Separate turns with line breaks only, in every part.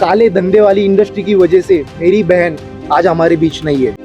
काले धंधे वाली इंडस्ट्री की वजह से मेरी बहन आज हमारे बीच नहीं है।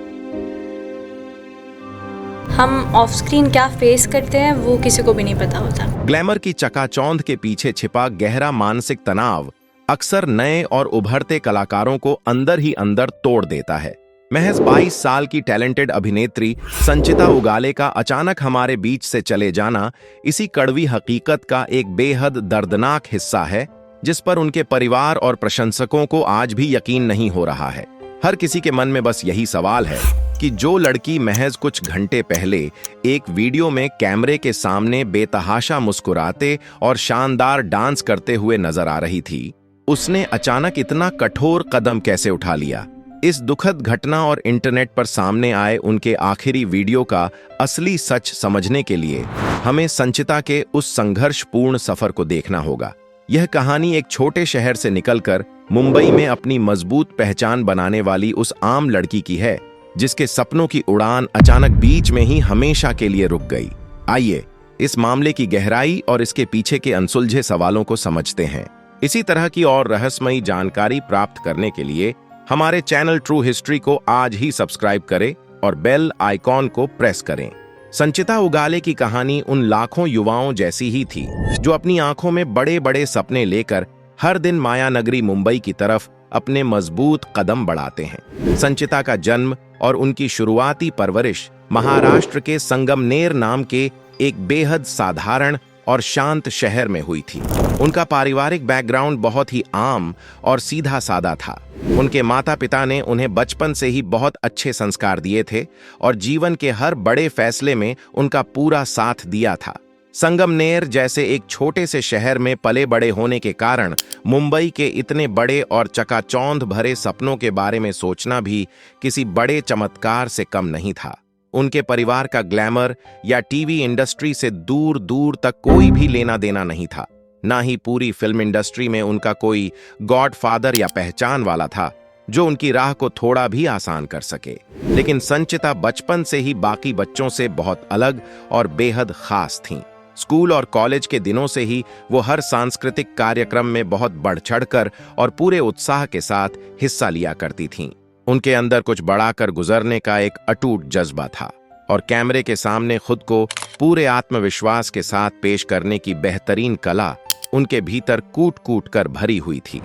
हम ऑफ स्क्रीन क्या फेस करते हैं वो किसी को भी नहीं पता होता।
ग्लैमर की चकाचौंध के पीछे छिपा गहरा मानसिक तनाव अक्सर नए और उभरते कलाकारों को अंदर ही अंदर तोड़ देता है। महज 22 साल की टैलेंटेड अभिनेत्री संचिता उगाले का अचानक हमारे बीच से चले जाना इसी कड़वी हकीकत का एक बेहद दर्दनाक हिस्सा है, जिस पर उनके परिवार और प्रशंसकों को आज भी यकीन नहीं हो रहा है। हर किसी के मन में बस यही सवाल है कि जो लड़की महज कुछ घंटे पहले एक वीडियो में कैमरे के सामने बेतहाशा मुस्कुराते और शानदार डांस करते हुए नजर आ रही थी, उसने अचानक इतना कठोर कदम कैसे उठा लिया। इस दुखद घटना और इंटरनेट पर सामने आए उनके आखिरी वीडियो का असली सच समझने के लिए हमें संचिता के उस संघर्षपूर्ण सफर को देखना होगा। यह कहानी एक छोटे शहर से निकलकर मुंबई में अपनी मजबूत पहचान बनाने वाली उस आम लड़की की है, जिसके सपनों की उड़ान अचानक बीच में ही हमेशा के लिए रुक गई। आइए इस मामले की गहराई और इसके पीछे के अनसुलझे सवालों को समझते हैं। इसी तरह की और रहस्यमयी जानकारी प्राप्त करने के लिए हमारे चैनल ट्रू हिस्ट्री को आज ही सब्सक्राइब करें और बेल आइकॉन को प्रेस करें। संचिता उगाले की कहानी उन लाखों युवाओं जैसी ही थी जो अपनी आंखों में बड़े बड़े सपने लेकर हर दिन माया नगरी मुंबई की तरफ अपने मजबूत कदम बढ़ाते हैं। संचिता का जन्म और उनकी शुरुआती परवरिश महाराष्ट्र के संगमनेर नाम के एक बेहद साधारण और शांत शहर में हुई थी। उनका पारिवारिक बैकग्राउंड बहुत ही आम और सीधा सादा था। उनके माता पिता ने उन्हें बचपन से ही बहुत अच्छे संस्कार दिए थे और जीवन के हर बड़े फैसले में उनका पूरा साथ दिया था। संगमनेर जैसे एक छोटे से शहर में पले बड़े होने के कारण मुंबई के इतने बड़े और चकाचौंध भरे सपनों के बारे में सोचना भी किसी बड़े चमत्कार से कम नहीं था। उनके परिवार का ग्लैमर या टीवी इंडस्ट्री से दूर दूर तक कोई भी लेना देना नहीं था। ना ही पूरी फिल्म इंडस्ट्री में उनका कोई गॉडफादर या पहचान वाला था जो उनकी राह को थोड़ा भी आसान कर सके। लेकिन संचिता बचपन से ही बाकी बच्चों से बहुत अलग और बेहद खास थीं। स्कूल और कॉलेज के दिनों से ही वो हर सांस्कृतिक कार्यक्रम में बहुत बढ़ चढ़कर और पूरे उत्साह के साथ हिस्सा लिया करती थीं। उनके अंदर कुछ बढ़ाकर गुजरने का एक अटूट जज्बा था और कैमरे के सामने खुद को पूरे आत्मविश्वास के साथ पेश करने की बेहतरीन कला उनके भीतर कूट कूट कर भरी हुई थी।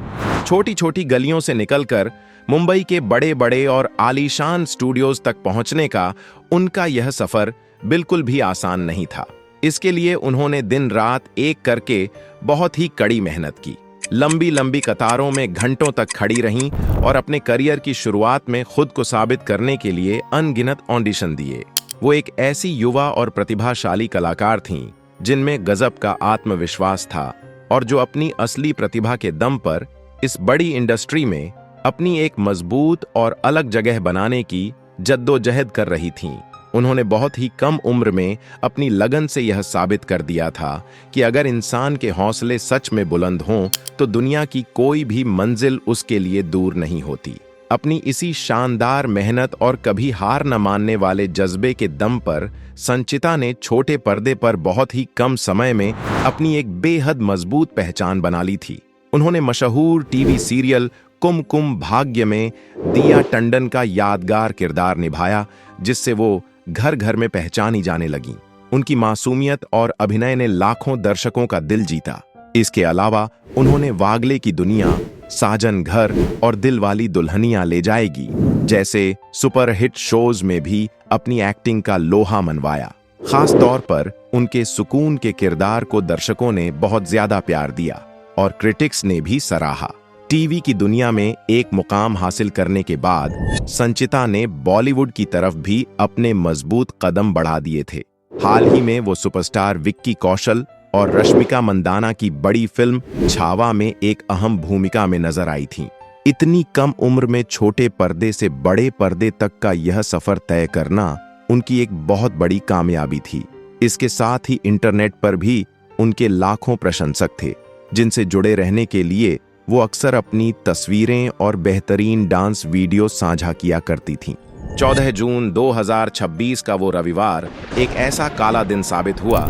छोटी छोटी गलियों से निकलकर मुंबई के बड़े बड़े और आलीशान स्टूडियोज तक पहुंचने का उनका यह सफर बिल्कुल भी आसान नहीं था। इसके लिए उन्होंने दिन रात एक करके बहुत ही कड़ी मेहनत की। लंबी लंबी कतारों में घंटों तक खड़ी रहीं और अपने करियर की शुरुआत में खुद को साबित करने के लिए अनगिनत ऑडिशन दिए। वो एक ऐसी युवा और प्रतिभाशाली कलाकार थीं जिनमें गजब का आत्मविश्वास था और जो अपनी असली प्रतिभा के दम पर इस बड़ी इंडस्ट्री में अपनी एक मजबूत और अलग जगह बनाने की जद्दोजहद कर रही थीं। उन्होंने बहुत ही कम उम्र में अपनी लगन से यह साबित कर दिया था कि अगर इंसान के हौसले सच में बुलंद हों तो दुनिया की कोई भी मंजिल उसके लिए दूर नहीं होती। अपनी इसी शानदार मेहनत और कभी हार न मानने वाले जज्बे के दम पर संचिता ने छोटे पर्दे पर बहुत ही कम समय में अपनी एक बेहद मजबूत पहचान बना ली थी। उन्होंने मशहूर टीवी सीरियल कुमकुम भाग्य में दिया टंडन का यादगार किरदार निभाया, जिससे वो घर घर में पहचानी जाने लगी। उनकी मासूमियत और अभिनय ने लाखों दर्शकों का दिल जीता। इसके अलावा उन्होंने वागले की दुनिया, साजन घर और दिलवाली दुल्हनिया ले जाएगी जैसे सुपरहिट शोज में भी अपनी एक्टिंग का लोहा मनवाया। खास तौर पर उनके सुकून के किरदार को दर्शकों ने बहुत ज्यादा प्यार दिया और क्रिटिक्स ने भी सराहा। टीवी की दुनिया में एक मुकाम हासिल करने के बाद संचिता ने बॉलीवुड की तरफ भी अपने मजबूत कदम बढ़ा दिए थे। हाल ही में वो सुपरस्टार विक्की कौशल और रश्मिका मंदाना की बड़ी फिल्म छावा में एक अहम भूमिका में नजर आई थीं। इतनी कम उम्र में छोटे पर्दे से बड़े पर्दे तक का यह सफर तय करना उनकी एक बहुत बड़ी कामयाबी थी। इसके साथ ही इंटरनेट पर भी उनके लाखों प्रशंसक थे, जिनसे जुड़े रहने के लिए वो अक्सर अपनी तस्वीरें और बेहतरीन डांस वीडियो साझा किया करती थीं। 14 जून 2026 का वो रविवार एक ऐसा काला दिन साबित हुआ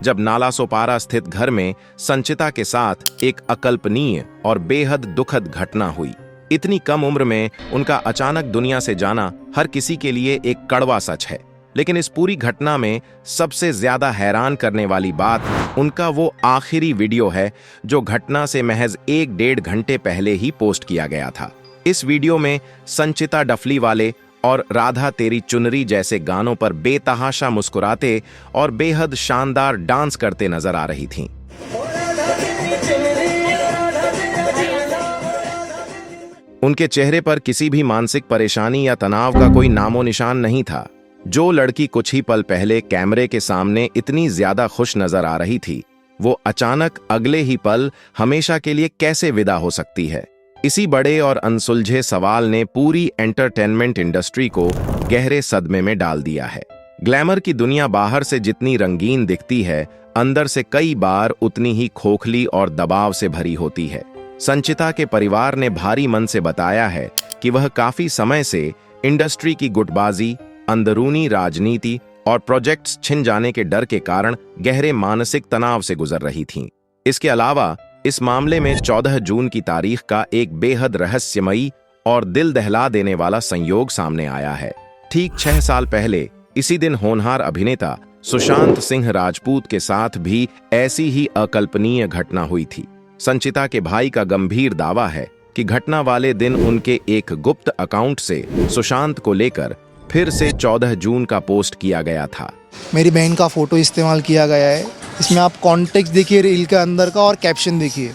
जब नालासोपारा स्थित घर में संचिता के साथ एक अकल्पनीय और बेहद दुखद घटना हुई। इतनी कम उम्र में उनका अचानक दुनिया से जाना हर किसी के लिए एक कड़वा सच है, लेकिन इस पूरी घटना में सबसे ज्यादा हैरान करने वाली बात उनका वो आखिरी वीडियो है जो घटना से महज 1-1.5 घंटे पहले ही पोस्ट किया गया था। इस वीडियो में संचिता डफली वाले और राधा तेरी चुनरी जैसे गानों पर बेतहाशा मुस्कुराते और बेहद शानदार डांस करते नजर आ रही थीं। उनके चेहरे पर किसी भी मानसिक परेशानी या तनाव का कोई नामो निशान नहीं था। जो लड़की कुछ ही पल पहले कैमरे के सामने इतनी ज्यादा खुश नजर आ रही थी, वो अचानक अगले ही पल हमेशा के लिए कैसे विदा हो सकती है? इसी बड़े और अनसुलझे सवाल ने पूरी एंटरटेनमेंट इंडस्ट्री को गहरे सदमे में डाल दिया है। ग्लैमर की दुनिया बाहर से जितनी रंगीन दिखती है, अंदर से कई बार उतनी ही खोखली और दबाव से भरी होती है। संचिता के परिवार ने भारी मन से बताया है कि वह काफी समय से इंडस्ट्री की गुटबाजी, अंदरूनी राजनीति और प्रोजेक्ट्स छिन जाने के डर के कारण गहरे मानसिक तनाव से गुजर रही थीं। इसके अलावा इस मामले में 14 जून की तारीख का एक बेहद रहस्यमयी और दिल दहला देने वाला संयोग सामने आया है। ठीक 6 साल पहले इसी दिन होनहार अभिनेता सुशांत सिंह राजपूत के साथ भी ऐसी ही अकल्पनीय घटना हुई थी। संचिता के भाई का गंभीर दावा है कि घटना वाले दिन उनके एक गुप्त अकाउंट से सुशांत को लेकर फिर से 14 जून का पोस्ट किया गया था।
मेरी बहन का फोटो इस्तेमाल किया गया है। इसमें आप कॉन्टेक्स्ट देखिए रील के अंदर का और कैप्शन देखिए,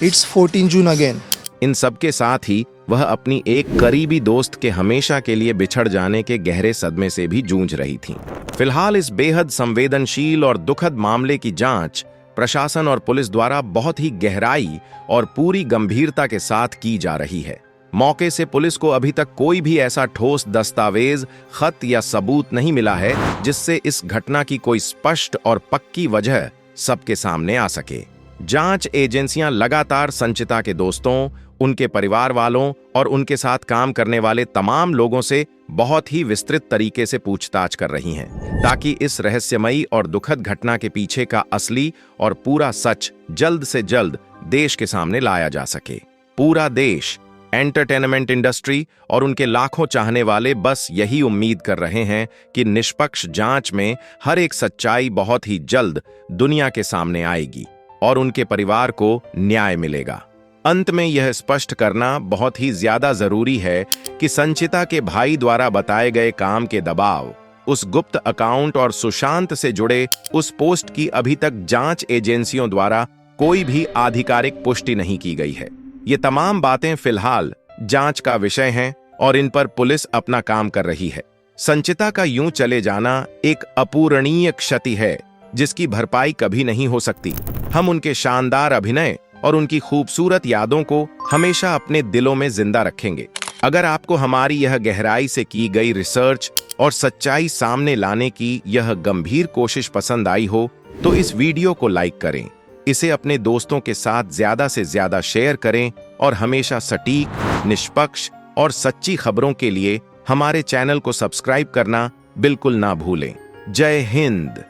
इट्स 14 जून अगेन।
इन सब के साथ ही वह अपनी एक करीबी दोस्त के हमेशा के लिए बिछड़ जाने के गहरे सदमे से भी जूझ रही थीं। फिलहाल इस बेहद संवेदनशील और दुखद मामले की जांच प्रशासन और पुलिस द्वारा बहुत ही गहराई और पूरी गंभीरता के साथ की जा रही है। मौके से पुलिस को अभी तक कोई भी ऐसा ठोस दस्तावेज, खत या सबूत नहीं मिला है जिससे इस घटना की कोई स्पष्ट और पक्की वजह सबके सामने आ सके। जांच एजेंसियां लगातार संचिता के दोस्तों, उनके परिवार वालों और उनके साथ काम करने वाले तमाम लोगों से बहुत ही विस्तृत तरीके से पूछताछ कर रही हैं, ताकि इस रहस्यमयी और दुखद घटना के पीछे का असली और पूरा सच जल्द से जल्द देश के सामने लाया जा सके। पूरा देश, एंटरटेनमेंट इंडस्ट्री और उनके लाखों चाहने वाले बस यही उम्मीद कर रहे हैं कि निष्पक्ष जांच में हर एक सच्चाई बहुत ही जल्द दुनिया के सामने आएगी और उनके परिवार को न्याय मिलेगा। अंत में यह स्पष्ट करना बहुत ही ज्यादा जरूरी है कि संचिता के भाई द्वारा बताए गए काम के दबाव, उस गुप्त अकाउंट और सुशांत से जुड़े उस पोस्ट की अभी तक जांच एजेंसियों द्वारा कोई भी आधिकारिक पुष्टि नहीं की गई है। ये तमाम बातें फिलहाल जांच का विषय हैं और इन पर पुलिस अपना काम कर रही है। संचिता का यूं चले जाना एक अपूरणीय क्षति है जिसकी भरपाई कभी नहीं हो सकती। हम उनके शानदार अभिनय और उनकी खूबसूरत यादों को हमेशा अपने दिलों में जिंदा रखेंगे। अगर आपको हमारी यह गहराई से की गई रिसर्च और सच्चाई सामने लाने की यह गंभीर कोशिश पसंद आई हो तो इस वीडियो को लाइक करें, इसे अपने दोस्तों के साथ ज्यादा से ज्यादा शेयर करें और हमेशा सटीक, निष्पक्ष और सच्ची खबरों के लिए हमारे चैनल को सब्सक्राइब करना बिल्कुल ना भूलें। जय हिंद।